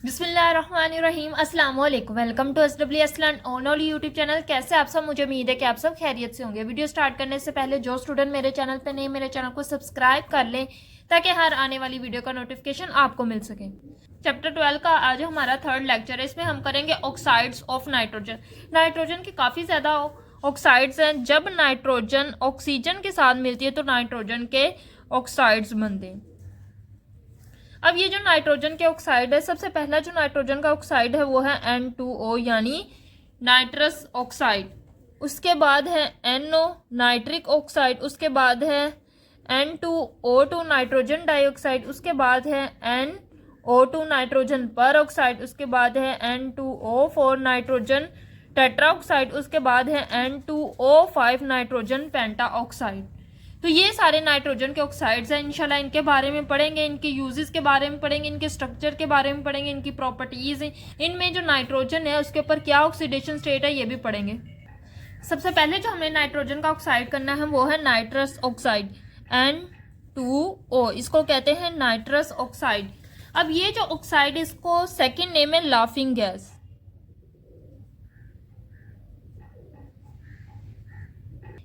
बिस्मिल्लाहिर्रहमानिर्रहीम अस्सलाम वालेकुम। Welcome to SW Aslan only YouTube channel. कैसे आप सब? मुझे उम्मीद है कि आप सब खैरियत से होंगे। वीडियो स्टार्ट करने से पहले जो स्टूडेंट मेरे चैनल पे नहीं, मेरे चैनल को सब्सक्राइब कर लें ताकि हर आने वाली वीडियो का नोटिफिकेशन आपको मिल सके। चैप्टर 12 का आज हमारा थर्ड लेक्चर है। इसमें हम करेंगे ऑक्साइड्स ऑफ नाइट्रोजन। नाइट्रोजन के काफ़ी ज़्यादा ऑक्साइड्स हैं। जब नाइट्रोजन ऑक्सीजन के साथ मिलती है तो नाइट्रोजन के ऑक्साइड्स बनते हैं। अब ये जो नाइट्रोजन के ऑक्साइड है, सबसे पहला जो नाइट्रोजन का ऑक्साइड है वो है N2O यानी नाइट्रस ऑक्साइड। उसके बाद है NO नाइट्रिक ऑक्साइड। उसके बाद है N2O2 नाइट्रोजन डाइऑक्साइड। उसके बाद है NO2 नाइट्रोजन पर ऑक्साइड। उसके बाद है N2O4 नाइट्रोजन टेट्रा ऑक्साइड। उसके बाद है N2O5 नाइट्रोजन पेंटा ऑक्साइड। तो ये सारे नाइट्रोजन के ऑक्साइड्स हैं। इंशाल्लाह इनके बारे में पढ़ेंगे, इनके यूजेस के बारे में पढ़ेंगे, इनके स्ट्रक्चर के बारे में पढ़ेंगे, इनकी प्रॉपर्टीज हैं, इनमें जो नाइट्रोजन है उसके ऊपर क्या ऑक्सीडेशन स्टेट है ये भी पढ़ेंगे। सबसे पहले जो हमें नाइट्रोजन का ऑक्साइड करना है वो है नाइट्रस ऑक्साइड N2O। इसको कहते हैं नाइट्रस ऑक्साइड। अब ये जो ऑक्साइड इसको सेकेंड नेम है लाफिंग गैस।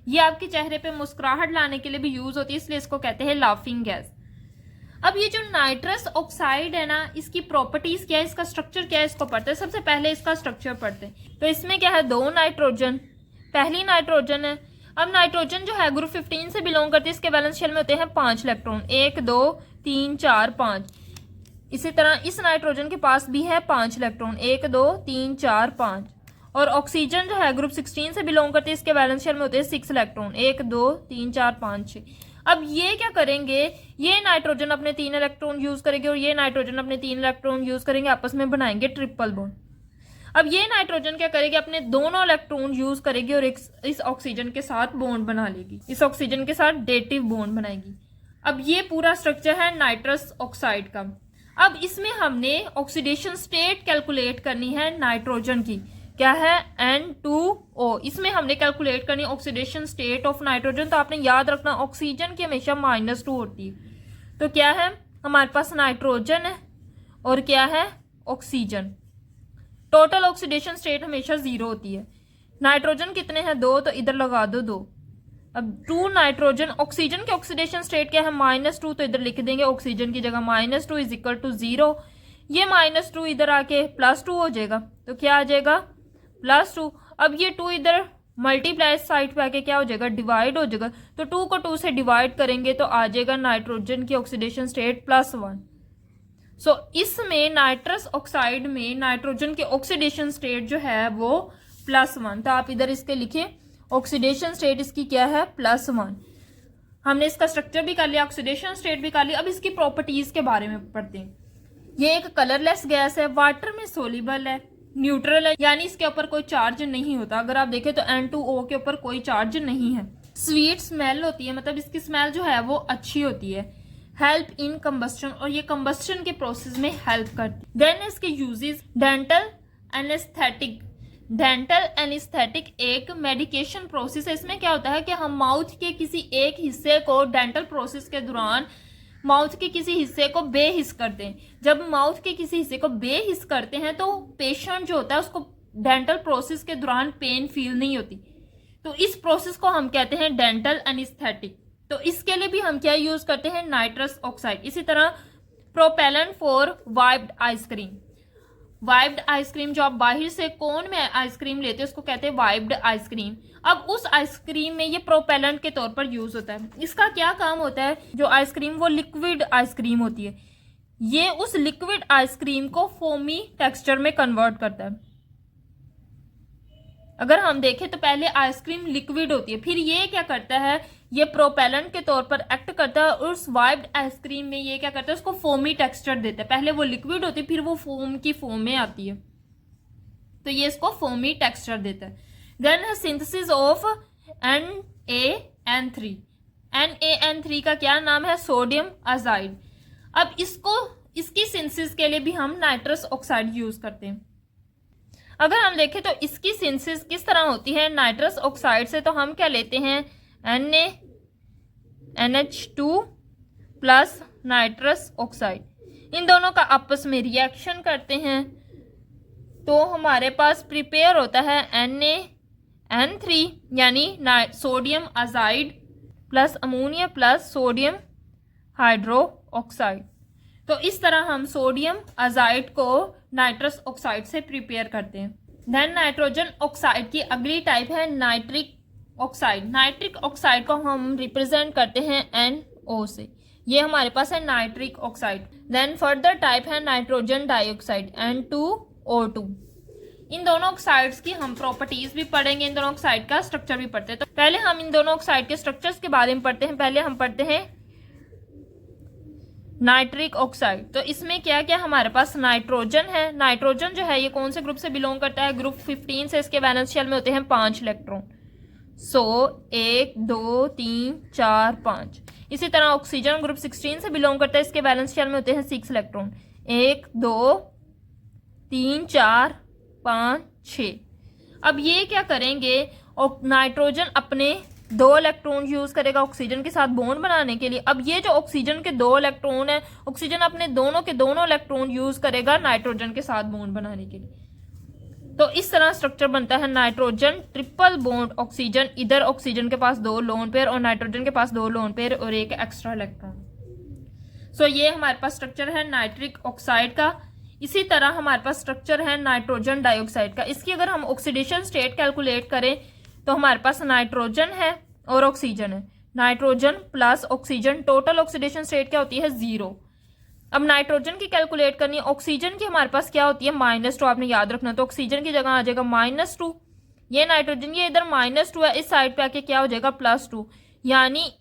ये आपके चेहरे पे मुस्कुराहट लाने के लिए भी यूज होती है, इसलिए इसको कहते हैं लाफिंग गैस। अब ये जो नाइट्रस ऑक्साइड है ना, इसकी प्रॉपर्टीज क्या है, इसका स्ट्रक्चर क्या है, इसको पढ़ते हैं। सबसे पहले इसका स्ट्रक्चर पढ़ते हैं। तो इसमें क्या है, दो नाइट्रोजन, पहली नाइट्रोजन है। अब नाइट्रोजन जो है ग्रुप 15 से बिलोंग करती है। इसके बैलेंस शेल में होते हैं 5 इलेक्ट्रॉन, 1 2 3 4 5। इसी तरह इस नाइट्रोजन के पास भी है 5 इलेक्ट्रॉन, 1 2 3 4 5। और ऑक्सीजन जो है ग्रुप 16 से बिलोंग करती है। इसके बैलेंस शेल में होते हैं 6 इलेक्ट्रॉन, 1 2 3 4 5 6। अब ये क्या करेंगे, ये नाइट्रोजन अपने 3 इलेक्ट्रॉन यूज करेंगे और ये नाइट्रोजन अपने 3 इलेक्ट्रॉन यूज करेंगे, आपस में बनाएंगे ट्रिपल बॉन्ड। अब ये नाइट्रोजन क्या करेगी, अपने दोनों इलेक्ट्रॉन यूज करेगी और इस ऑक्सीजन के साथ बॉन्ड बना लेगी, इस ऑक्सीजन के साथ डेटिव बॉन्ड बनाएगी। अब ये पूरा स्ट्रक्चर है नाइट्रस ऑक्साइड का। अब इसमें हमने ऑक्सीडेशन स्टेट कैलकुलेट करनी है नाइट्रोजन की, क्या है N2O। इसमें हमने कैलकुलेट करनी ऑक्सीडेशन स्टेट ऑफ नाइट्रोजन। तो आपने याद रखना ऑक्सीजन की हमेशा -2 होती है। तो क्या है, हमारे पास नाइट्रोजन है और क्या है ऑक्सीजन। टोटल ऑक्सीडेशन स्टेट हमेशा 0 होती है। नाइट्रोजन कितने हैं, 2, तो इधर लगा दो 2। अब 2 नाइट्रोजन, ऑक्सीजन के ऑक्सीडेशन स्टेट क्या है -2, तो इधर लिख देंगे ऑक्सीजन की जगह -2 इज इक्वल टू 0। ये -2 इधर आके +2 हो जाएगा, तो क्या आ जाएगा +2। अब ये 2 इधर मल्टीप्लाई साइड पे आके क्या हो जाएगा, डिवाइड हो जाएगा। तो 2 को 2 से डिवाइड करेंगे तो आ जाएगा नाइट्रोजन की ऑक्सीडेशन स्टेट +1। सो इसमें नाइट्रस ऑक्साइड में नाइट्रोजन की ऑक्सीडेशन स्टेट जो है वो +1। तो आप इधर इसके लिखे ऑक्सीडेशन स्टेट इसकी क्या है +1। हमने इसका स्ट्रक्चर भी कर लिया, ऑक्सीडेशन स्टेट भी कर लिया। अब इसकी प्रॉपर्टीज के बारे में पढ़ते हैं। ये एक कलरलेस गैस है, वाटर में सोल्यूबल है, न्यूट्रल है यानी इसके ऊपर कोई चार्ज नहीं होता। अगर आप देखें तो N2O के ऊपर कोई चार्ज नहीं है। स्वीट स्मेल होती है, मतलब इसकी स्मेल जो है वो अच्छी होती है। हेल्प इन कंबस्टन, और ये कंबस्टन के प्रोसेस में हेल्प करती है। देन इसके uses, dental anaesthetic. Dental anaesthetic एक मेडिकेशन प्रोसेस है। इसमें क्या होता है कि हम माउथ के किसी एक हिस्से को डेंटल प्रोसेस के दौरान माउथ के किसी हिस्से को बेहिस करते हैं। जब माउथ के किसी हिस्से को बेहिस करते हैं तो पेशेंट जो होता है उसको डेंटल प्रोसेस के दौरान पेन फील नहीं होती। तो इस प्रोसेस को हम कहते हैं डेंटल एनेस्थेटिक। तो इसके लिए भी हम क्या यूज करते हैं, नाइट्रस ऑक्साइड। इसी तरह propellant for wiped ice cream. Wiped ice cream जो आप बाहर से कोन में आइसक्रीम लेते हैं उसको कहते हैं वाइप्ड आइसक्रीम। अब उस आइसक्रीम में ये प्रोपेलेंट के तौर पर यूज होता है। इसका क्या काम होता है, जो आइसक्रीम वो लिक्विड आइसक्रीम होती है, ये उस लिक्विड आइसक्रीम को फोमी टेक्सचर में कन्वर्ट करता है। अगर हम देखें तो पहले आइसक्रीम लिक्विड होती है, फिर ये क्या करता है, ये प्रोपेलेंट के तौर पर एक्ट करता है और उस वाइप्ड आइसक्रीम में ये क्या करता है, उसको फोमी टेक्सचर देता है। पहले वो लिक्विड होती है फिर वो फोम की फॉर्म में आती है, तो ये इसको फोमी टेक्सचर देता है। Then synthesis of NaN3। NaN3 का क्या नाम है, सोडियम आजाइड। अब इसकी सिंथेसिस के लिए भी हम नाइट्रस ऑक्साइड यूज करते हैं। अगर हम देखें तो इसकी सिंथेसिस किस तरह होती है नाइट्रस ऑक्साइड से, तो हम क्या लेते हैं NaNH2 प्लस नाइट्रस ऑक्साइड। इन दोनों का आपस में रिएक्शन करते हैं तो हमारे पास प्रिपेयर होता है Na(N3) यानी sodium azide plus ammonia plus sodium hydroxide. तो इस तरह हम सोडियम अजाइड को नाइट्रस ऑक्साइड से प्रिपेयर करते हैं। देन नाइट्रोजन ऑक्साइड की अगली टाइप है नाइट्रिक ऑक्साइड। नाइट्रिक ऑक्साइड को हम रिप्रेजेंट करते हैं NO से, ये हमारे पास है nitric oxide. Then further type है नाइट्रोजन डाइऑक्साइड N2O2। इन दोनों ऑक्साइड्स की हम प्रॉपर्टीज भी पढ़ेंगे, इन दोनों ऑक्साइड का स्ट्रक्चर भी पढ़ते हैं। तो पहले हम इन दोनों ऑक्साइड के स्ट्रक्चर्स के बारे में पढ़ते हैं। पहले हम पढ़ते हैं नाइट्रिक ऑक्साइड। तो इसमें क्या क्या हमारे पास नाइट्रोजन है। नाइट्रोजन जो है ये कौन से ग्रुप से बिलोंग करता है, ग्रुप 15 से। इसके वैलेंस शेल में होते हैं 5 इलेक्ट्रॉन। 1 2 3 4 5। इसी तरह ऑक्सीजन ग्रुप 16 से बिलोंग करता है, इसके वैलेंस शेल में होते हैं 6 इलेक्ट्रॉन। 1 2 3 4 5 6। अब ये क्या करेंगे, नाइट्रोजन अपने 2 इलेक्ट्रॉन यूज करेगा ऑक्सीजन के साथ बॉन्ड बनाने के लिए। अब ये जो ऑक्सीजन के 2 इलेक्ट्रॉन है, ऑक्सीजन अपने दोनों के दोनों इलेक्ट्रॉन यूज करेगा नाइट्रोजन के साथ बॉन्ड बनाने के लिए। तो इस तरह स्ट्रक्चर बनता है नाइट्रोजन ट्रिपल बॉन्ड ऑक्सीजन। इधर ऑक्सीजन के पास 2 लोन पेयर और नाइट्रोजन के पास 2 लोन पेयर और 1 एक्स्ट्रा इलेक्ट्रॉन। सो ये हमारे पास स्ट्रक्चर है नाइट्रिक ऑक्साइड का। इसी तरह हमारे पास स्ट्रक्चर है नाइट्रोजन डाइऑक्साइड का। इसकी अगर हम ऑक्सीडेशन स्टेट कैलकुलेट करें तो हमारे पास नाइट्रोजन है और ऑक्सीजन है। Nitrogen plus oxygen, total oxidation state क्या होती है 0। अब नाइट्रोजन की कैलकुलेट करनी है, ऑक्सीजन की हमारे पास क्या होती है -2। आपने याद रखना, तो ऑक्सीजन की जगह आ जाएगा -2। ये नाइट्रोजन ये इधर -2 है, इस साइड पे आके क्या हो जाएगा +2। यानी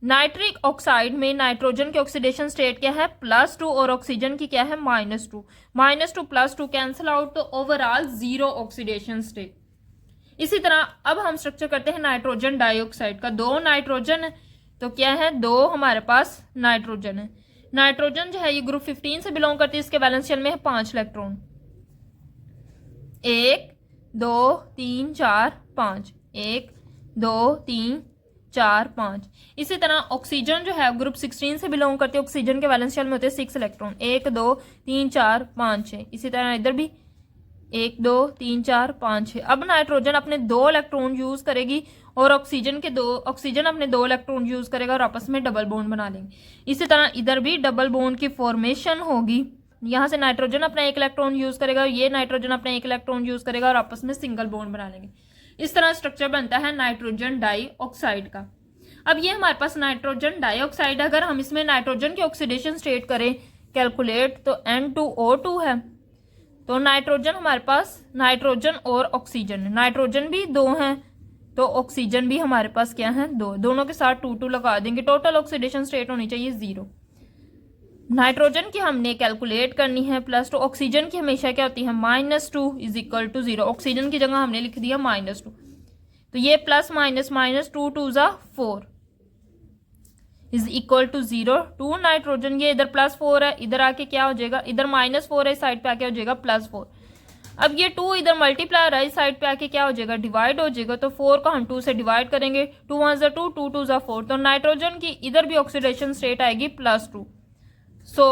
नाइट्रिक ऑक्साइड में नाइट्रोजन के ऑक्सीडेशन स्टेट क्या है +2 और ऑक्सीजन की क्या है -2। -2 +2 कैंसिल आउट, तो ओवरऑल 0 ऑक्सीडेशन स्टेट। इसी तरह अब हम स्ट्रक्चर करते हैं नाइट्रोजन डाइऑक्साइड का। 2 नाइट्रोजन है तो क्या है 2 हमारे पास नाइट्रोजन है। नाइट्रोजन जो है ये ग्रुप 15 से बिलोंग करती है, इसके वैलेंस शेल में है 5 इलेक्ट्रॉन। 1 2 3 4 5। 1 2 3 4 5। इसी तरह ऑक्सीजन जो है ग्रुप 16 से बिलोंग करती है, ऑक्सीजन के वैलेंस शेल में होते हैं 6 इलेक्ट्रॉन। 1 2 3 4 5 6। इसी तरह इधर भी 1 2 3 4 5 6। अब नाइट्रोजन अपने 2 इलेक्ट्रॉन यूज करेगी और ऑक्सीजन अपने 2 इलेक्ट्रॉन यूज करेगा और आपस में डबल बॉन्ड बना लेंगे। इसी तरह इधर भी डबल बॉन्ड की फॉर्मेशन होगी। यहाँ से नाइट्रोजन अपना 1 इलेक्ट्रॉन यूज करेगा और ये नाइट्रोजन अपना 1 इलेक्ट्रॉन यूज करेगा और आपस में सिंगल बॉन्ड बना लेंगे। इस तरह स्ट्रक्चर बनता है नाइट्रोजन डाइऑक्साइड का। अब ये हमारे पास नाइट्रोजन डाइऑक्साइड, अगर हम इसमें नाइट्रोजन की ऑक्सीडेशन स्टेट करें कैलकुलेट तो N2O2 है। तो नाइट्रोजन हमारे पास नाइट्रोजन और ऑक्सीजन, नाइट्रोजन भी 2 हैं तो ऑक्सीजन भी हमारे पास क्या है 2। दोनों के साथ 2 2 लगा देंगे, टोटल ऑक्सीडेशन स्टेट होनी चाहिए 0। नाइट्रोजन की हमने कैलकुलेट करनी है +2, ऑक्सीजन की हमेशा क्या होती है -2 = 0। ऑक्सीजन की जगह हमने लिख दिया -2, तो ये प्लस माइनस -2 2 = 4 = 0। 2 नाइट्रोजन, ये इधर +4 है, इधर आके क्या हो जाएगा, इधर -4 है, इस साइड पे आके हो जाएगा +4। अब ये 2 इधर मल्टीप्लाई है, इस साइड पे आके क्या हो जाएगा डिवाइड हो जाएगा। तो 4 को हम 2 से डिवाइड करेंगे, 2 1 = 2 2 2 = 4। तो नाइट्रोजन की इधर भी ऑक्सीडेशन स्टेट आएगी +2। सो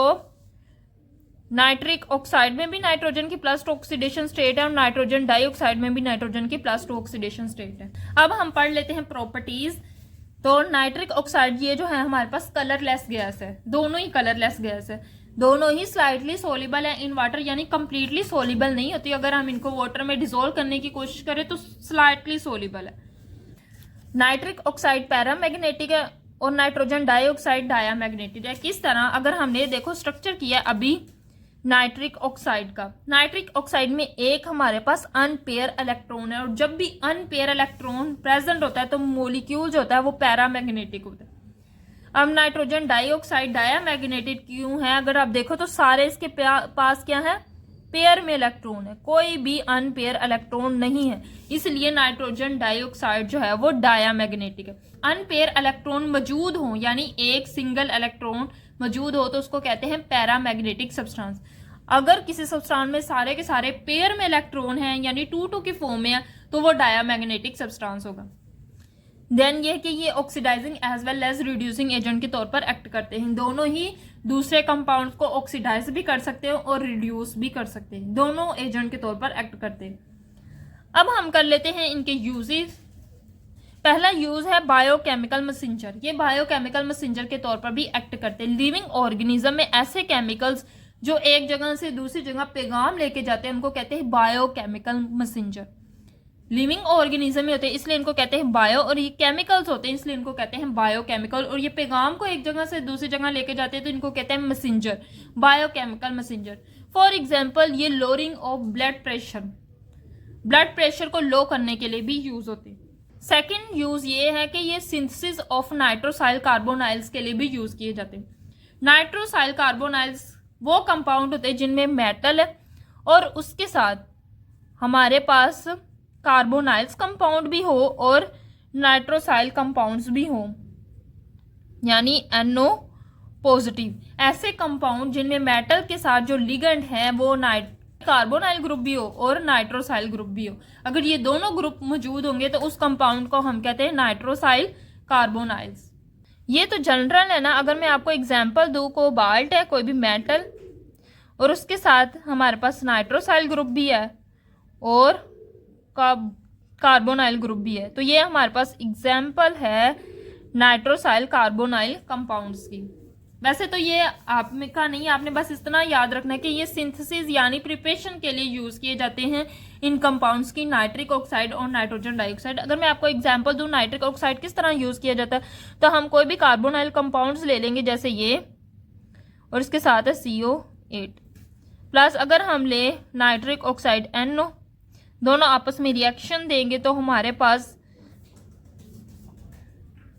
नाइट्रिक ऑक्साइड में भी नाइट्रोजन की +2 ऑक्सीडेशन स्टेट है और नाइट्रोजन डाइऑक्साइड में भी नाइट्रोजन की +2 ऑक्सीडेशन स्टेट है। अब हम पढ़ लेते हैं प्रॉपर्टीज। तो नाइट्रिक ऑक्साइड ये जो है हमारे पास कलरलेस गैस है, दोनों ही कलरलेस गैस है, दोनों ही स्लाइटली सोल्यूबल है इन वाटर, यानी कंप्लीटली सोल्यूबल नहीं होती। अगर हम इनको वाटर में डिसोल्व करने की कोशिश करें तो स्लाइटली सोल्यूबल है। नाइट्रिक ऑक्साइड पैरामैग्नेटिक है और नाइट्रोजन डाइऑक्साइड डायामैग्नेटिक है। किस तरह, अगर हमने देखो स्ट्रक्चर किया अभी नाइट्रिक ऑक्साइड का, नाइट्रिक ऑक्साइड में एक हमारे पास अनपेयर इलेक्ट्रॉन है और जब भी अनपेयर इलेक्ट्रॉन प्रेजेंट होता है तो मोलिक्यूल जो होता है वो पैरामैग्नेटिक होता है। अब नाइट्रोजन डाइऑक्साइड डायामैग्नेटिक क्यों है, अगर आप देखो तो सारे इसके पास क्या है पेयर में इलेक्ट्रॉन है, कोई भी अनपेयर इलेक्ट्रॉन नहीं है, इसलिए नाइट्रोजन डाइऑक्साइड जो है वो डायामैग्नेटिक है। अनपेयर इलेक्ट्रॉन मौजूद हो यानी एक सिंगल इलेक्ट्रॉन मौजूद हो तो उसको कहते हैं पैरामैग्नेटिक सब्सटेंस। अगर किसी सब्सटेंस में सारे के सारे पेयर में इलेक्ट्रॉन हैं यानी 2 2 की फॉर्म में है तो वो डायामैग्नेटिक सब्सटेंस होगा। देन ये कि ये oxidising as well as reducing agent के तौर पर एक्ट करते हैं। दोनों ही दूसरे कंपाउंड को ऑक्सीडाइज भी कर सकते हैं और रिड्यूस भी कर सकते हैं, दोनों एजेंट के तौर पर एक्ट करते हैं। अब हम कर लेते हैं इनके यूजेस। पहला यूज है बायोकेमिकल मैसेंजर। ये बायोकेमिकल मैसेंजर के तौर पर भी एक्ट करते हैं। लिविंग ऑर्गेनिज्म में ऐसे केमिकल्स जो एक जगह से दूसरी जगह पैगाम लेके जाते हैं उनको कहते हैं बायोकेमिकल मैसेंजर। लिविंग ऑर्गेनिज्म में होते हैं इसलिए इनको कहते हैं बायो, और ये केमिकल्स होते हैं इसलिए इनको कहते हैं बायोकेमिकल। और ये पैगाम को एक जगह से दूसरी जगह लेके जाते हैं तो इनको कहते हैं messenger, biochemical messenger. For example ये लोअरिंग ऑफ ब्लड प्रेशर को लो करने के लिए भी यूज होते हैं। सेकेंड यूज ये है कि ये सिंथेसिस ऑफ नाइट्रोसाइल कार्बोनाइल्स के लिए भी यूज किए जाते हैं। नाइट्रोसाइल कार्बोनाइल्स वो कंपाउंड होते हैं जिनमें मेटल है और उसके साथ हमारे पास कार्बोनाइल्स कंपाउंड भी हो और नाइट्रोसाइल कंपाउंड्स भी हो, यानी NO पॉजिटिव। ऐसे कंपाउंड जिनमें मेटल के साथ जो लिगेंड है वो कार्बोनाइल ग्रुप भी हो और नाइट्रोसाइल ग्रुप भी हो। अगर ये दोनों ग्रुप मौजूद होंगे तो उस कंपाउंड को हम कहते हैं नाइट्रोसाइल कार्बोनाइल्स। ये तो जनरल है ना। अगर मैं आपको एग्जांपल दूं, कोबाल्ट है कोई भी मेटल और उसके साथ हमारे पास नाइट्रोसाइल ग्रुप भी है और कार्बोनाइल ग्रुप भी है, तो ये हमारे पास एग्जाम्पल है नाइट्रोसाइल कार्बोनाइल कंपाउंड्स की। वैसे तो ये आप में का नहीं, आपने बस इतना याद रखना है कि ये सिंथेसिस यानी प्रिपरेशन के लिए यूज किए जाते हैं इन कंपाउंड्स की, नाइट्रिक ऑक्साइड और नाइट्रोजन डाइऑक्साइड। अगर मैं आपको एग्जांपल दूं नाइट्रिक ऑक्साइड किस तरह यूज किया जाता है, तो हम कोई भी कार्बोनाइल कंपाउंड्स ले लेंगे जैसे ये, और इसके साथ है CO8 प्लस। अगर हम ले नाइट्रिक ऑक्साइड NO, दोनों आपस में रिएक्शन देंगे तो हमारे पास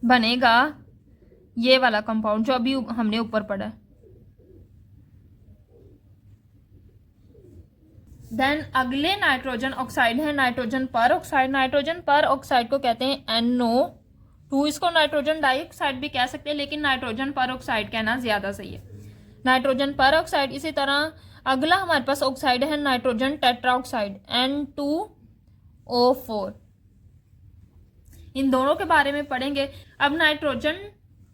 बनेगा ये वाला कंपाउंड जो अभी हमने ऊपर पढ़ा है। देन अगले नाइट्रोजन ऑक्साइड है नाइट्रोजन पर ऑक्साइड। नाइट्रोजन पर ऑक्साइड को कहते हैं NO2। इसको नाइट्रोजन डाइऑक्साइड भी कह सकते हैं लेकिन नाइट्रोजन पर ऑक्साइड कहना ज्यादा सही है, नाइट्रोजन पर ऑक्साइड। इसी तरह अगला हमारे पास ऑक्साइड है नाइट्रोजन टेट्रा ऑक्साइड N2O4। इन दोनों के बारे में पढ़ेंगे। अब नाइट्रोजन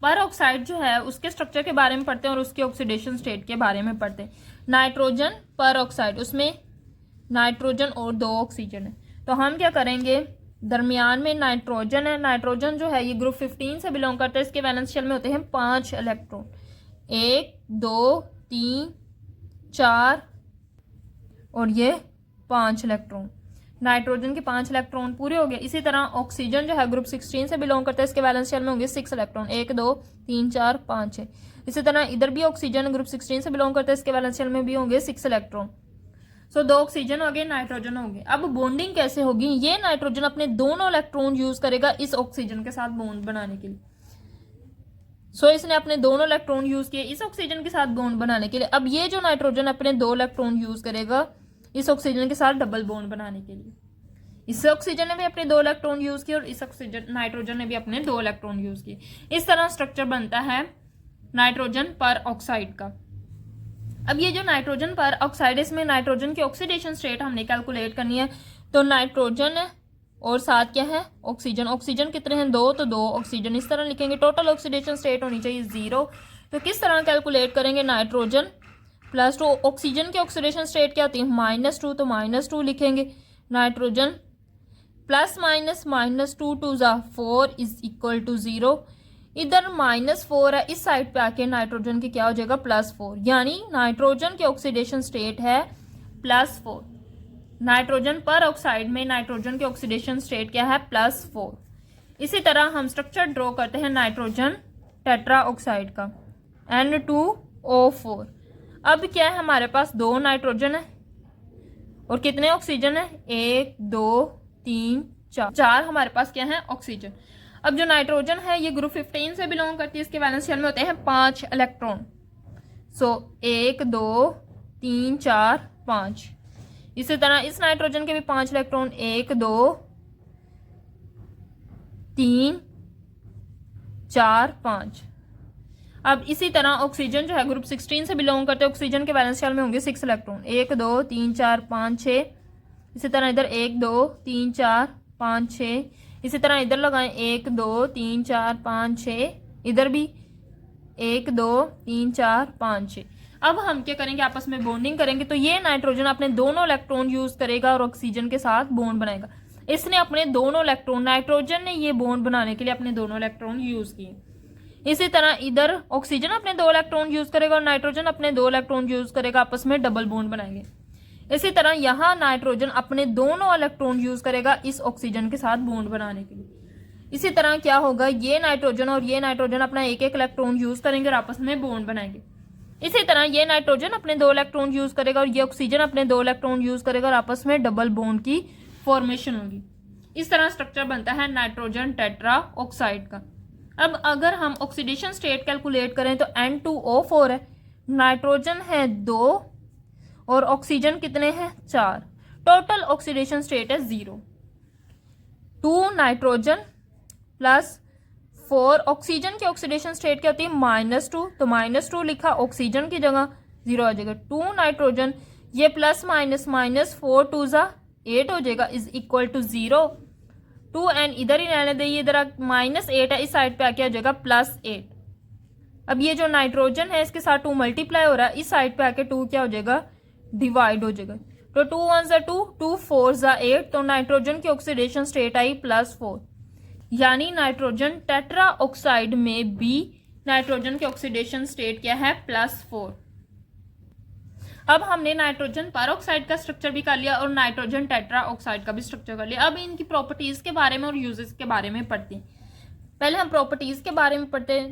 पर ऑक्साइड जो है उसके स्ट्रक्चर के बारे में पढ़ते हैं और उसके ऑक्सीडेशन स्टेट के बारे में पढ़ते हैं। नाइट्रोजन पर ऑक्साइड, उसमें नाइट्रोजन और 2 ऑक्सीजन है, तो हम क्या करेंगे, दरमियान में नाइट्रोजन है। नाइट्रोजन जो है ये ग्रुप 15 से बिलोंग करता है। इसके वैलेंस शेल में होते हैं 5 इलेक्ट्रॉन, 1 2 3 4 और ये 5 इलेक्ट्रॉन। नाइट्रोजन के 5 इलेक्ट्रॉन पूरे हो गए। इसी तरह ऑक्सीजन जो है ग्रुप 16 से बिलोंग करता है। इसके वैलेंस शेल में होंगे 6 इलेक्ट्रॉन, 1 2 3 4 5 6। इसी तरह इधर भी ऑक्सीजन ग्रुप 16 से बिलोंग करता है। इसके वैलेंस शेल में भी होंगे 6 इलेक्ट्रॉन। सो 2 ऑक्सीजन हो गए, नाइट्रोजन हो गए। अब बॉन्डिंग कैसे होगी, ये नाइट्रोजन अपने दोनों इलेक्ट्रॉन यूज करेगा इस ऑक्सीजन के साथ बॉन्ड बनाने के लिए। सो इसने अपने दोनों इलेक्ट्रॉन यूज किए इस ऑक्सीजन के साथ बॉन्ड बनाने के लिए। अब ये जो नाइट्रोजन अपने 2 इलेक्ट्रॉन यूज करेगा इस ऑक्सीजन के साथ डबल बॉन्ड बनाने के लिए। इस ऑक्सीजन ने भी अपने 2 इलेक्ट्रॉन यूज किए और इस ऑक्सीजन नाइट्रोजन ने भी अपने 2 इलेक्ट्रॉन यूज किए। इस तरह स्ट्रक्चर बनता है नाइट्रोजन पर ऑक्साइड का। अब ये जो नाइट्रोजन पर ऑक्साइड, इसमें नाइट्रोजन की ऑक्सीडेशन स्टेट हमने कैलकुलेट करनी है। तो नाइट्रोजन है और साथ क्या है, ऑक्सीजन। ऑक्सीजन कितने हैं, 2, तो 2 ऑक्सीजन इस तरह लिखेंगे। टोटल ऑक्सीडेशन स्टेट होनी चाहिए 0। तो किस तरह कैलकुलेट करेंगे, नाइट्रोजन प्लस 2। ऑक्सीजन की ऑक्सीडेशन स्टेट क्या होती है, -2, तो -2 लिखेंगे। Nitrogen plus -2 2 4 is equal to 0। इधर -4 है, इस साइड पे आके नाइट्रोजन की क्या हो जाएगा, +4। यानी नाइट्रोजन की ऑक्सीडेशन स्टेट है +4। नाइट्रोजन पर ऑक्साइड में नाइट्रोजन की ऑक्सीडेशन स्टेट क्या है, +4। इसी तरह हम स्ट्रक्चर ड्रॉ करते हैं नाइट्रोजन टेट्रा ऑक्साइड का, N2O4। अब क्या है, हमारे पास 2 नाइट्रोजन है और कितने ऑक्सीजन है, 1 2 3 4 हमारे पास क्या है, ऑक्सीजन। अब जो नाइट्रोजन है ये ग्रुप 15 से बिलोंग करती है। इसके वैलेंस शेल में होते हैं 5 इलेक्ट्रॉन। सो 1 2 3 4 5। इसी तरह इस नाइट्रोजन के भी 5 इलेक्ट्रॉन, 1 2 3 4 5। अब इसी तरह ऑक्सीजन जो है ग्रुप 16 से बिलोंग करते हैं। ऑक्सीजन के वैलेंस शेल में होंगे 6 इलेक्ट्रॉन, 1 2 3 4 5 6। इसी तरह इधर 1 2 3 4 5 6। इसी तरह इधर लगाएं 1 2 3 4 5 6, इधर भी 1 2 3 4 5 6। अब हम क्या करेंगे, आपस में बॉन्डिंग करेंगे। तो ये नाइट्रोजन अपने दोनों इलेक्ट्रॉन यूज करेगा और ऑक्सीजन के साथ बॉन्ड बनाएगा। इसने अपने दोनों इलेक्ट्रॉन, नाइट्रोजन ने ये बॉन्ड बनाने के लिए अपने दोनों इलेक्ट्रॉन यूज किए। इसी तरह इधर ऑक्सीजन अपने 2 इलेक्ट्रॉन यूज करेगा और नाइट्रोजन अपने 2 इलेक्ट्रॉन यूज करेगा, आपस में डबल बॉन्ड बनाएंगे। इसी तरह यहाँ नाइट्रोजन अपने दोनों इलेक्ट्रॉन यूज करेगा इस ऑक्सीजन के साथ बॉन्ड बनाने के लिए। इसी तरह क्या होगा, ये नाइट्रोजन और ये नाइट्रोजन अपना 1 इलेक्ट्रॉन यूज करेंगे और आपस में बॉन्ड बनाएंगे। इसी तरह ये नाइट्रोजन अपने 2 इलेक्ट्रॉन यूज करेगा और ये ऑक्सीजन अपने 2 इलेक्ट्रॉन यूज करेगा और आपस में डबल बॉन्ड की फॉर्मेशन होगी। इस तरह स्ट्रक्चर बनता है नाइट्रोजन टेट्रा ऑक्साइड का। अब अगर हम ऑक्सीडेशन स्टेट कैलकुलेट करें तो N2O4 है, नाइट्रोजन है 2 और ऑक्सीजन कितने हैं 4। टोटल ऑक्सीडेशन स्टेट है 0। 2 नाइट्रोजन प्लस 4 ऑक्सीजन की ऑक्सीडेशन स्टेट क्या होती है -2, तो -2 लिखा ऑक्सीजन की जगह, 0 आ जाएगा। 2 नाइट्रोजन, ये प्लस माइनस माइनस 4 2 जा 8 हो जाएगा, इज इक्वल टू 0। 2 एंड इधर ही रहने दें, इधर -8 है, इस साइड पे आके आ जाएगा +8। अब ये जो नाइट्रोजन है इसके साथ 2 मल्टीप्लाई हो रहा है, इस साइड पे आके 2 क्या हो जाएगा, डिवाइड हो जाएगा। तो 2 1 जा 2, 2 4 जा 8, तो नाइट्रोजन की ऑक्सीडेशन स्टेट आई +4। यानी नाइट्रोजन टेट्रा ऑक्साइड में भी नाइट्रोजन की ऑक्सीडेशन स्टेट क्या है, +4। अब हमने नाइट्रोजन परऑक्साइड का स्ट्रक्चर भी कर लिया और नाइट्रोजन टेट्रा ऑक्साइड का भी स्ट्रक्चर कर लिया। अब इनकी प्रॉपर्टीज के बारे में और यूजेस के बारे में पढ़ते हैं। पहले हम प्रॉपर्टीज के बारे में पढ़ते हैं।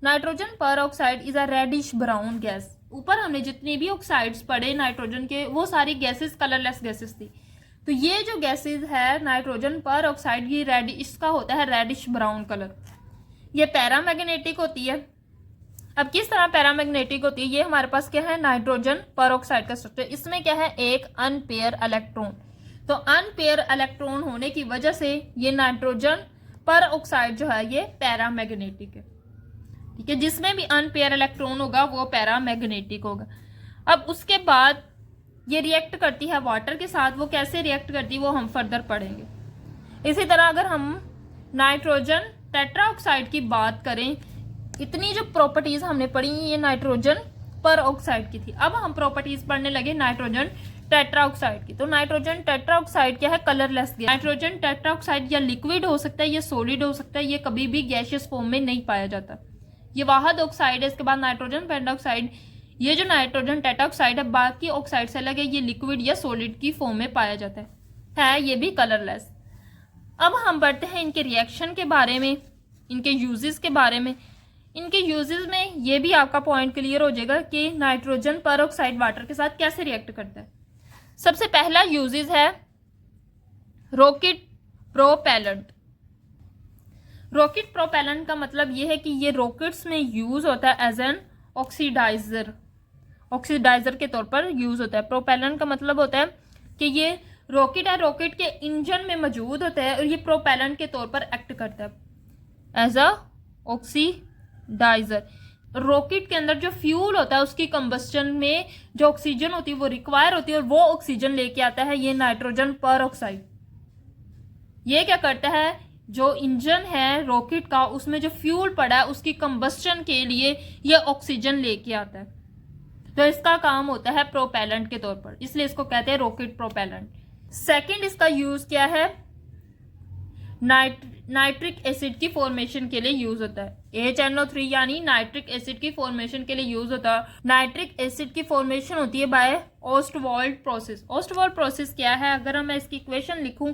Nitrogen peroxide is a reddish brown gas. ऊपर हमने जितनी भी ऑक्साइड्स पढ़े नाइट्रोजन के, वो सारी गैसेस कलरलेस गैसेस थी। तो ये जो गैसेस है नाइट्रोजन परऑक्साइड, ये रेडिश, इसका होता है रेडिश ब्राउन कलर। ये पैरामैग्नेटिक होती है। अब किस तरह पैरामैग्नेटिक होती है, ये हमारे पास क्या है, नाइट्रोजन परऑक्साइड का स्ट्रक्चर। इसमें क्या है, एक अनपेयर इलेक्ट्रॉन। तो अनपेयर इलेक्ट्रॉन होने की वजह से ये नाइट्रोजन परऑक्साइड जो है ये पैरामैग्नेटिक है। ठीक है, जिसमें भी अनपेयर इलेक्ट्रॉन होगा वो पैरामैग्नेटिक होगा। अब उसके बाद ये रिएक्ट करती है वाटर के साथ। वो कैसे रिएक्ट करती है वो हम फर्दर पढ़ेंगे। इसी तरह अगर हम नाइट्रोजन टेट्राऑक्साइड की बात करें, इतनी जो प्रॉपर्टीज हमने पढ़ी ये नाइट्रोजन परऑक्साइड की थी। अब हम प्रॉपर्टीज पढ़ने लगे नाइट्रोजन टेट्राऑक्साइड की। तो नाइट्रोजन टेट्राऑक्साइड क्या है, कलरलेस गैस। नाइट्रोजन टेट्राऑक्साइड या लिक्विड हो सकता है या सॉलिड हो सकता है, ये कभी भी गैसियस फॉर्म में नहीं पाया जाता। ये वाहद ऑक्साइड है। इसके बाद नाइट्रोजन पेंटाऑक्साइड, ये जो नाइट्रोजन टेट्राऑक्साइड है बाकी ऑक्साइड से अलग है, ये लिक्विड या सॉलिड की फॉर्म में पाया जाता है ये भी कलरलेस। अब हम बढ़ते हैं इनके रिएक्शन के बारे में, इनके यूजेस के बारे में। इनके यूजेस में ये भी आपका पॉइंट क्लियर हो जाएगा कि नाइट्रोजन परऑक्साइड वाटर के साथ कैसे रिएक्ट करता है। सबसे पहला यूजेस है रॉकेट प्रोपेलेंट। रॉकेट प्रोपेलेंट का मतलब ये है कि ये रॉकेट्स में यूज होता है एज एन ऑक्सीडाइजर, ऑक्सीडाइजर के तौर पर यूज होता है। प्रोपेलेंट का मतलब होता है कि ये रॉकेट है, रॉकेट के इंजन में मौजूद होता है और ये प्रोपेलेंट के तौर पर एक्ट करता है एज अ ऑक्सीडाइजर। रॉकेट के अंदर जो फ्यूल होता है उसकी कंबस्टन में जो ऑक्सीजन होती है वो रिक्वायर होती है और वो ऑक्सीजन लेके आता है ये नाइट्रोजन परऑक्साइड। ये क्या करता है, जो इंजन है रॉकेट का उसमें जो फ्यूल पड़ा है उसकी कंबस्टन के लिए ये ऑक्सीजन लेके आता है। तो इसका काम होता है प्रोपेलेंट के तौर पर, इसलिए इसको कहते हैं रॉकेट प्रोपेलेंट। सेकंड इसका यूज क्या है, नाइट्रिक एसिड की फॉर्मेशन के लिए यूज होता है। HNO3 यानी नाइट्रिक एसिड की फॉर्मेशन के लिए यूज होता है। नाइट्रिक एसिड की फॉर्मेशन होती है by Ostwald process. Ostwald process क्या है, अगर मैं इसकी इक्वेशन लिखूं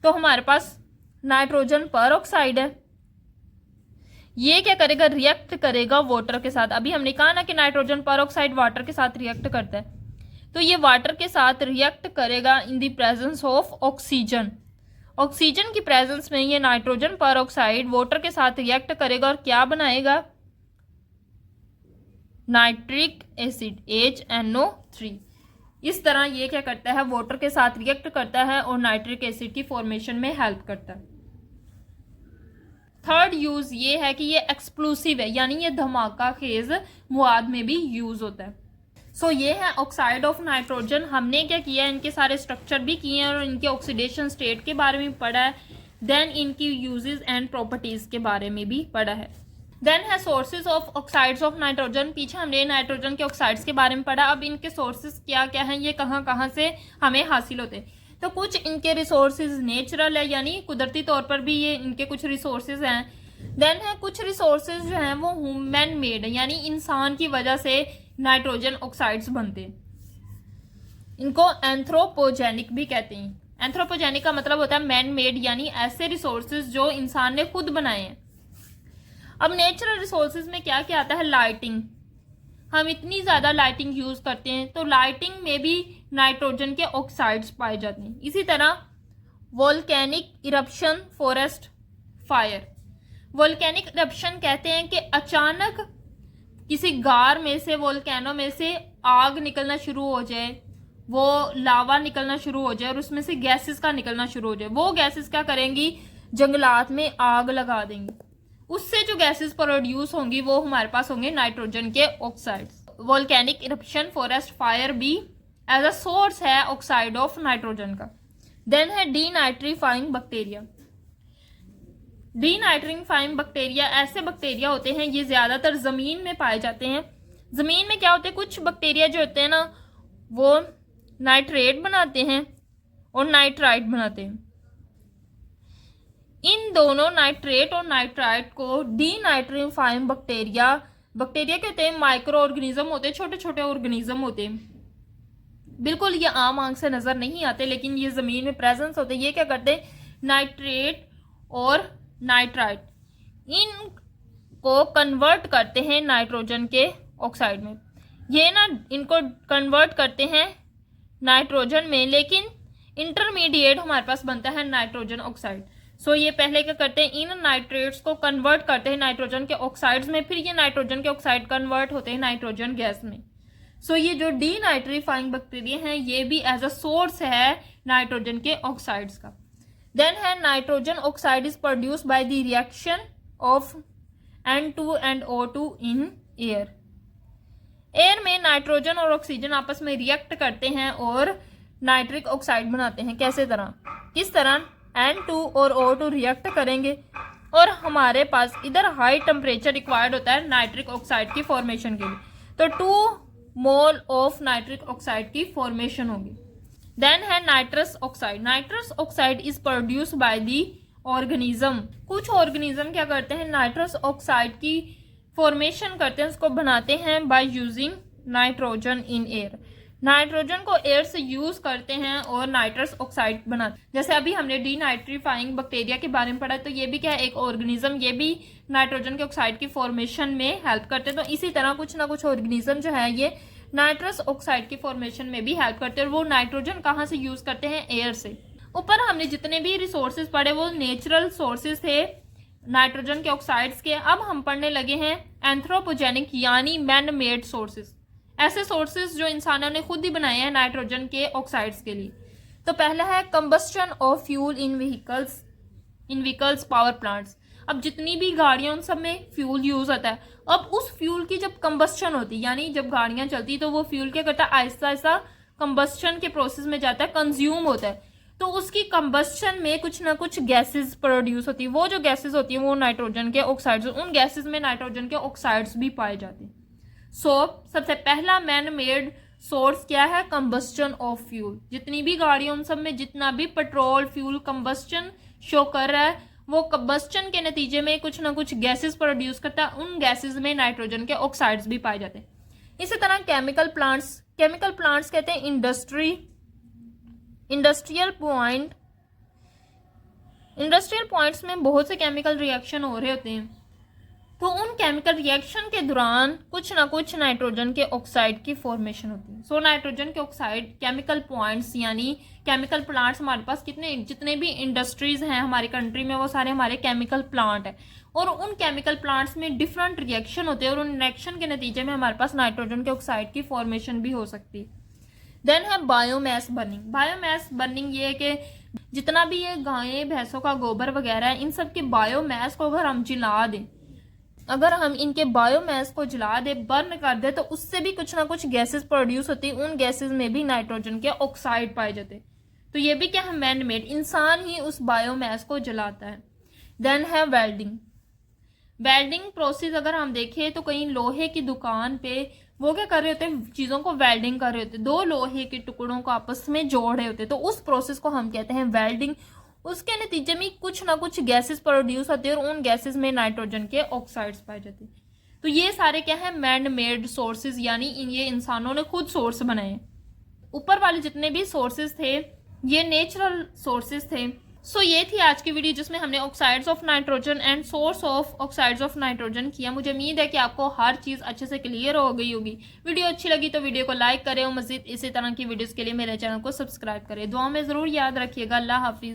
तो हमारे पास नाइट्रोजन परऑक्साइड है, ये क्या करेगा, रिएक्ट करेगा वाटर के साथ। अभी हमने कहा ना कि नाइट्रोजन परऑक्साइड वाटर के साथ रिएक्ट करता है, तो ये वाटर के साथ रिएक्ट करेगा in the presence of oxygen. Oxygen की प्रेजेंस में ये नाइट्रोजन परऑक्साइड वाटर के साथ रिएक्ट करेगा और क्या बनाएगा, नाइट्रिक एसिड HNO3। इस तरह ये क्या करता है, वाटर के साथ रिएक्ट करता है और नाइट्रिक एसिड की फॉर्मेशन में हेल्प करता है। थर्ड यूज ये है कि ये एक्सप्लोसिव है, यानी ये धमाका खेज मवाद में भी यूज होता है। सो ये है ऑक्साइड ऑफ नाइट्रोजन। हमने क्या किया है, इनके सारे स्ट्रक्चर भी किए हैं और इनके ऑक्सीडेशन स्टेट के बारे में पढ़ा है। देन इनकी यूजेस एंड प्रॉपर्टीज के बारे में भी पढ़ा है। देन है sources of oxides of nitrogen. पीछे हमने नाइट्रोजन के ऑक्साइड्स के बारे में पढ़ा। अब इनके सोर्सेज क्या क्या हैं, ये कहाँ कहाँ से हमें हासिल होते हैं। तो कुछ इनके रिसोर्सेज नेचुरल है, यानी कुदरती तौर पर भी ये इनके कुछ रिसोर्सेज हैं। देन है कुछ रिसोर्सेज जो हैं वो ह्यूमन मेड है, यानी इंसान की वजह से नाइट्रोजन ऑक्साइड्स बनते हैं। इनको एंथ्रोपोजेनिक भी कहते हैं। एंथ्रोपोजेनिक का मतलब होता है मैन मेड, यानी ऐसे रिसोर्सेज जो इंसान ने खुद बनाए हैं। अब नेचुरल रिसोर्सेज में क्या क्या आता है, लाइटिंग। हम इतनी ज्यादा लाइटिंग यूज करते हैं तो लाइटिंग में भी नाइट्रोजन के ऑक्साइड्स पाए जाते हैं। इसी तरह volcanic eruption, forest fire. Volcanic eruption कहते हैं कि अचानक किसी गार में से, वोल्केनो में से आग निकलना शुरू हो जाए, वो लावा निकलना शुरू हो जाए और उसमें से गैसेस का निकलना शुरू हो जाए। वो गैसेस क्या करेंगी, जंगलात में आग लगा देंगी। उससे जो गैसेस प्रोड्यूस होंगी वो हमारे पास होंगे नाइट्रोजन के oxides. Volcanic eruption, forest fire भी एज अ सोर्स है ऑक्साइड ऑफ नाइट्रोजन का। देन है डीनाइट्रीफाइंग बैक्टीरिया। डीनाइट्रीफाइंग बैक्टीरिया ऐसे बैक्टीरिया होते हैं, ये ज्यादातर जमीन में पाए जाते हैं। जमीन में क्या होते हैं, कुछ बैक्टीरिया जो होते हैं ना वो नाइट्रेट बनाते हैं और नाइट्राइट बनाते हैं। इन दोनों नाइट्रेट और नाइट्राइट को डीनाइट्रीफाइंग बैक्टीरिया कहते हैं। माइक्रो ऑर्गेनिज्म होते हैं, छोटे छोटे ऑर्गेनिज्म होते हैं। बिल्कुल ये आम आंख से नजर नहीं आते, लेकिन ये जमीन में प्रेजेंस होते हैं। ये क्या करते हैं, नाइट्रेट और नाइट्राइट इनको कन्वर्ट करते हैं नाइट्रोजन के ऑक्साइड में। ये ना इनको कन्वर्ट करते हैं नाइट्रोजन में, लेकिन इंटरमीडिएट हमारे पास बनता है नाइट्रोजन ऑक्साइड। सो ये पहले क्या करते हैं, इन नाइट्रेट्स को कन्वर्ट करते हैं नाइट्रोजन के ऑक्साइड्स में, फिर ये नाइट्रोजन के ऑक्साइड कन्वर्ट होते हैं नाइट्रोजन गैस में। सो ये जो डीनाइट्रीफाइंग बैक्टीरिया हैं ये भी एज अ सोर्स है नाइट्रोजन के ऑक्साइड्स का। देन है nitrogen oxide is produce by the reaction of N2 and O2 in air. Air में नाइट्रोजन और ऑक्सीजन आपस में रिएक्ट करते हैं और नाइट्रिक ऑक्साइड बनाते हैं। किस तरह N2 और O2 रिएक्ट करेंगे और हमारे पास इधर हाई टेम्परेचर रिक्वायर्ड होता है नाइट्रिक ऑक्साइड की फॉर्मेशन के लिए, तो 2 मोल ऑफ नाइट्रिक ऑक्साइड की फॉर्मेशन होगी। देन है nitrous oxide. Nitrous oxide is produce by the organism. कुछ ऑर्गेनिज्म क्या करते हैं, नाइट्रस ऑक्साइड की फॉर्मेशन करते हैं, उसको बनाते हैं by using nitrogen in air. Nitrogen को एयर से यूज करते हैं और नाइट्रस ऑक्साइड बनाते हैं। जैसे अभी हमने डीनाइट्रीफाइंग बैक्टीरिया के बारे में पढ़ा, तो ये भी क्या है, एक ऑर्गेनिज्म, ये भी नाइट्रोजन के ऑक्साइड की फॉर्मेशन में हेल्प करते हैं। तो इसी तरह कुछ ना कुछ ऑर्गेनिज्म जो है ये नाइट्रस ऑक्साइड की फॉर्मेशन में भी हेल्प करते हैं। और वो नाइट्रोजन कहाँ से यूज करते हैं, एयर से। ऊपर हमने जितने भी रिसोर्सेज पढ़े वो नेचुरल सोर्सेज थे नाइट्रोजन के ऑक्साइड्स के। अब हम पढ़ने लगे हैं एंथ्रोपोजेनिक यानी मैन मेड सोर्सेज, ऐसे सोर्सेज जो इंसानों ने खुद ही बनाए हैं नाइट्रोजन के ऑक्साइड्स के लिए। तो पहला है combustion of fuel in vehicles power plants. अब जितनी भी गाड़ियां उन सब में फ्यूल यूज होता है। अब उस फ्यूल की जब कंबस्शन होती है, यानी जब गाड़ियां चलती तो वो फ्यूल क्या करता है, आहिस्ता आहिस्ता कंबस्शन के प्रोसेस में जाता है, कंज्यूम होता है। तो उसकी कंबस्शन में कुछ ना कुछ गैसेस प्रोड्यूस होती है। वो जो गैसेस होती है वो नाइट्रोजन के ऑक्साइड्स, उन गैसेस में नाइट्रोजन के ऑक्साइड्स भी पाए जाते हैं। सबसे पहला मैन मेड सोर्स क्या है, कंबस्शन ऑफ फ्यूल। जितनी भी गाड़ियां उन सब में जितना भी पेट्रोल फ्यूल कंबस्शन शो कर रहा है, वो कंबस्शन के नतीजे में कुछ ना कुछ गैसेस प्रोड्यूस करता है। उन गैसेस में नाइट्रोजन के ऑक्साइड्स भी पाए जाते हैं। इसी तरह केमिकल प्लांट्स कहते हैं इंडस्ट्रियल पॉइंट्स में बहुत से केमिकल रिएक्शन हो रहे होते हैं। तो उन केमिकल रिएक्शन के दौरान कुछ ना कुछ नाइट्रोजन के ऑक्साइड की फॉर्मेशन होती है। सो नाइट्रोजन के ऑक्साइड केमिकल पॉइंट्स यानी केमिकल प्लांट्स, हमारे पास जितने भी इंडस्ट्रीज हैं हमारी कंट्री में वो सारे हमारे केमिकल प्लांट है। और उन केमिकल प्लांट्स में डिफरेंट रिएक्शन होते हैं और उन रिएक्शन के नतीजे में हमारे पास नाइट्रोजन के ऑक्साइड की फॉर्मेशन भी हो सकती है। देन है बायोमास बर्निंग ये है कि जितना भी ये गायें भैंसों का गोबर वगैरह है, इन सब के बायोमास को अगर हम जला दें, अगर हम इनके बायोमास को जला दे, बर्न कर दे, तो उससे भी कुछ ना कुछ गैसेस प्रोड्यूस होती है। उन गैसेस में भी नाइट्रोजन के ऑक्साइड पाए जाते हैं। तो ये भी क्या है, मैन मेड, इंसान ही उस बायोमास को जलाता है। देन है वेल्डिंग। वेल्डिंग प्रोसेस अगर हम देखें तो कहीं लोहे की दुकान पे वो क्या कर रहे होते हैं, चीज़ों को वेल्डिंग कर रहे होते हैं, दो लोहे के टुकड़ों को आपस में जोड़ रहे होते हैं, तो उस प्रोसेस को हम कहते हैं वेल्डिंग। उसके नतीजे में कुछ ना कुछ गैसेस प्रोड्यूस होते हैं और उन गैसेस में नाइट्रोजन के ऑक्साइड्स पाए जाते हैं। तो ये सारे क्या है, मैन मेड सोर्सेज, यानी ये इंसानों ने खुद सोर्स बनाए। ऊपर वाले जितने भी सोर्सेज थे ये नेचुरल सोर्सेज थे। सो ये थी आज की वीडियो जिसमें हमने oxides of nitrogen and source of oxides of nitrogen किया। मुझे उम्मीद है कि आपको हर चीज़ अच्छे से क्लियर हो गई होगी। वीडियो अच्छी लगी तो वीडियो को लाइक करें और मज़ीद इसी तरह की वीडियोस के लिए मेरे चैनल को सब्सक्राइब करें। दुआ में ज़रूर याद रखिएगा। अल्लाह हाफिज़।